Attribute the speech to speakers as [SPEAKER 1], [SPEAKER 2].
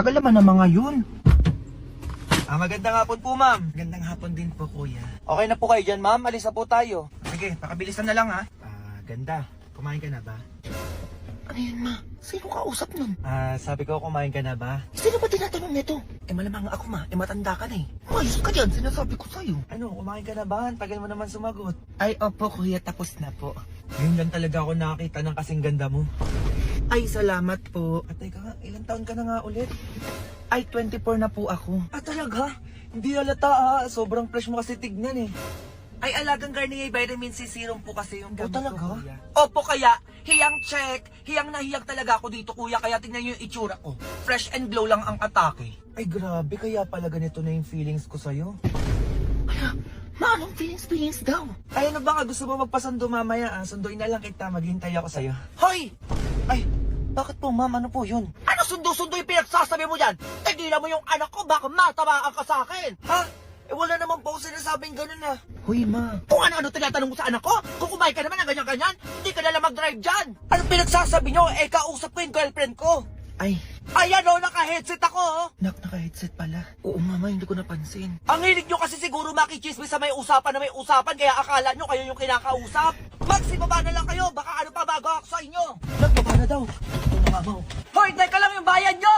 [SPEAKER 1] Tagal naman ng mga yun.
[SPEAKER 2] Magandang hapon po, ma'am.
[SPEAKER 1] Gandang hapon din po, kuya.
[SPEAKER 2] Okay na po kayo dyan, ma'am. Alis na po tayo.
[SPEAKER 1] Sige, pakabilisan na lang ha. Ganda. Kumain ka na ba? Ano yan, ma? Sino kausap nun?
[SPEAKER 2] Sabi ko, kumain ka na ba?
[SPEAKER 1] Sino ba tinatanong nito? Malamang ako, ma. Matanda ka na eh. Mayos ka dyan, sinasabi ko sa'yo.
[SPEAKER 2] Ano, kumain ka na ba? Tagal mo naman sumagot.
[SPEAKER 1] Ay, opo, kuya. Tapos na po.
[SPEAKER 2] Ngayon lang talaga ako nakakita ng kasing ganda mo.
[SPEAKER 1] Ay, salamat po.
[SPEAKER 2] At teka nga, ilang taon ka na nga ulit?
[SPEAKER 1] Ay, 24 na po ako.
[SPEAKER 2] Talaga? Hindi halata Sobrang fresh mo kasi tignan eh.
[SPEAKER 1] Ay, alagang Garnier Vitamin C Serum po kasi yung gamit
[SPEAKER 2] talaga?
[SPEAKER 1] ko, kuya. Opo, kaya, hiyang check. Hiyang na hiyang talaga ako dito, kuya. Kaya tingnan niyo yung itsura ko. Fresh and glow lang ang atake.
[SPEAKER 2] Ay grabe, kaya pala ganito na yung feelings ko sa'yo.
[SPEAKER 1] Kaya, ma, anong feelings daw?
[SPEAKER 2] Ay ano ba nga, gusto mo magpasundo mamaya Sunduin na lang kita, maghihintay ako sa'yo.
[SPEAKER 1] Hoy!
[SPEAKER 2] Ay, bakit po ma'am? Ano po yun?
[SPEAKER 1] Ano sundo-sundo yung pinagsasabi mo yan? Tigilan mo yung anak ko, baka matamaan ka sa akin.
[SPEAKER 2] Ha? Wala naman po ako sinasabing ganun
[SPEAKER 1] Hoy, ma. Kung ano-ano tinatanong mo sa anak ko, kung kumain ka naman ng ganyan-ganyan, hindi ka na lang mag-drive dyan.
[SPEAKER 2] Anong pinagsasabi nyo? Kausap ko yung girlfriend ko.
[SPEAKER 1] Ay,
[SPEAKER 2] Ayan naka-headset ako
[SPEAKER 1] naka-headset pala. Oo, mama, hindi ko napansin.
[SPEAKER 2] Ang hilig nyo kasi siguro makichismis sa may usapan na may usapan, kaya akala nyo kayo yung kinakausap. Magsibaba na lang kayo, baka ano pa bago ako sa inyo. Nagbaba na daw. Ito na nga mo. Hoy, teka lang yung bayan nyo!